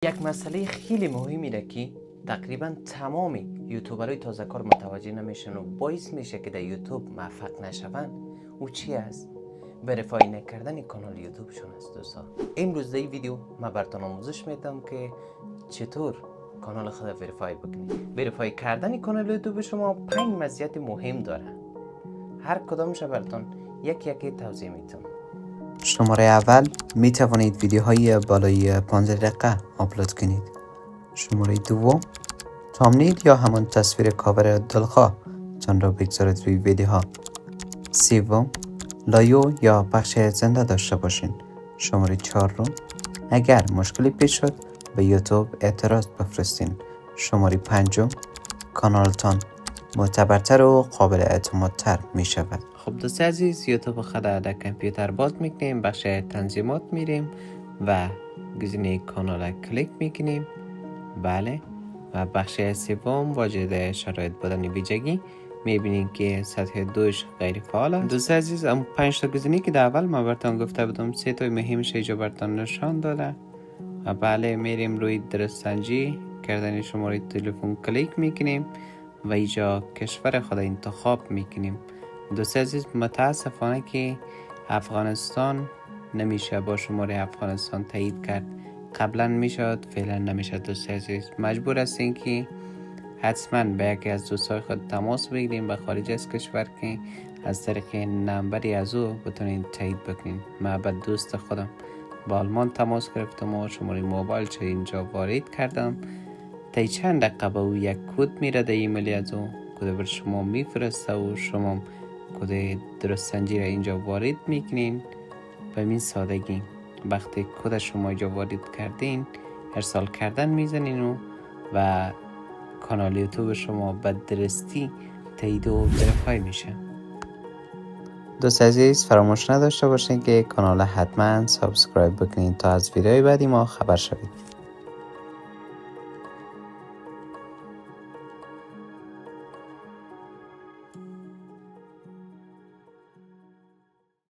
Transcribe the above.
یک مسئله خیلی مهمی ده که تقریبا تمام یوتیوبرای تازه کار متوجه نمیشن و باعث میشه که در یوتیوب موفق نشون. او چی است؟ وریفای نکردن کانال یوتیوبشون است دوستا. امروز در این ویدیو من براتون آموزش میدم که چطور کانال خود وریفای بکنید. وریفای کردن کانال یوتیوب شما 5 مزیت مهم داره. هر کدامش براتون یکی توضیح میدم. شماره اول می توانید ویدیوهای بالای 15 دقیقه آپلود کنید. شماره دوم تامنیل یا همان تصویر کاور دلخواه تان را بگذارید روی ویدیوها. سوم لایو یا بخش زنده داشته باشین. شماره چهارم اگر مشکلی پیش شد به یوتیوب اعتراض بفرستین. شماره پنجم کانالتان معتبرتر و قابل اعتمادتر می شود. خب دوست عزیز، یوتیوب خود در کامپیوتر باز میکنیم، بخش تنظیمات میریم و گزینه کانال کلیک میکنیم. بله، و بخش سوم واجد شرایط بودن ویژگی میبینیم که سطح دوش غیر فعال است. دوست عزیز، اما 5 تا گزینه که در اول ما براتون گفته بودم 3 تا مهمش اینجا براتون نشان داده. و بله، میریم روی درست سنجی کردن شماره تلفن کلیک میکنیم و اینجا کشور خود انتخاب میکنیم. دوست عزیز، متاسفانه که افغانستان نمیشه با شماره افغانستان تایید کرد. قبلا میشد، فعلا نمیشه. دوست عزیز، مجبور هستین که حتما به یکی از دوستای خود تماس بگیریم به خارج از کشور که از طریق نمبری از او بتونین تایید بکنین. من به دوست خودم با آلمان تماس گرفتم و شماره موبایل چه اینجا وارد کردم. تا چند دقیقه به او یک کد میره در ایمیلی از او، کد بر شما میفرسته و شما کد درست سنجی را اینجا وارد میکنین. به این سادگی وقتی کد شما اینجا وارد کردین ارسال کردن میزنین و کانال یوتیوب شما به درستی تایید و وریفای میشه. دوست عزیز، فراموش نداشته باشین که کانال حتما سابسکرایب بکنین تا از ویدیوهای بعدی ما خبر شوید.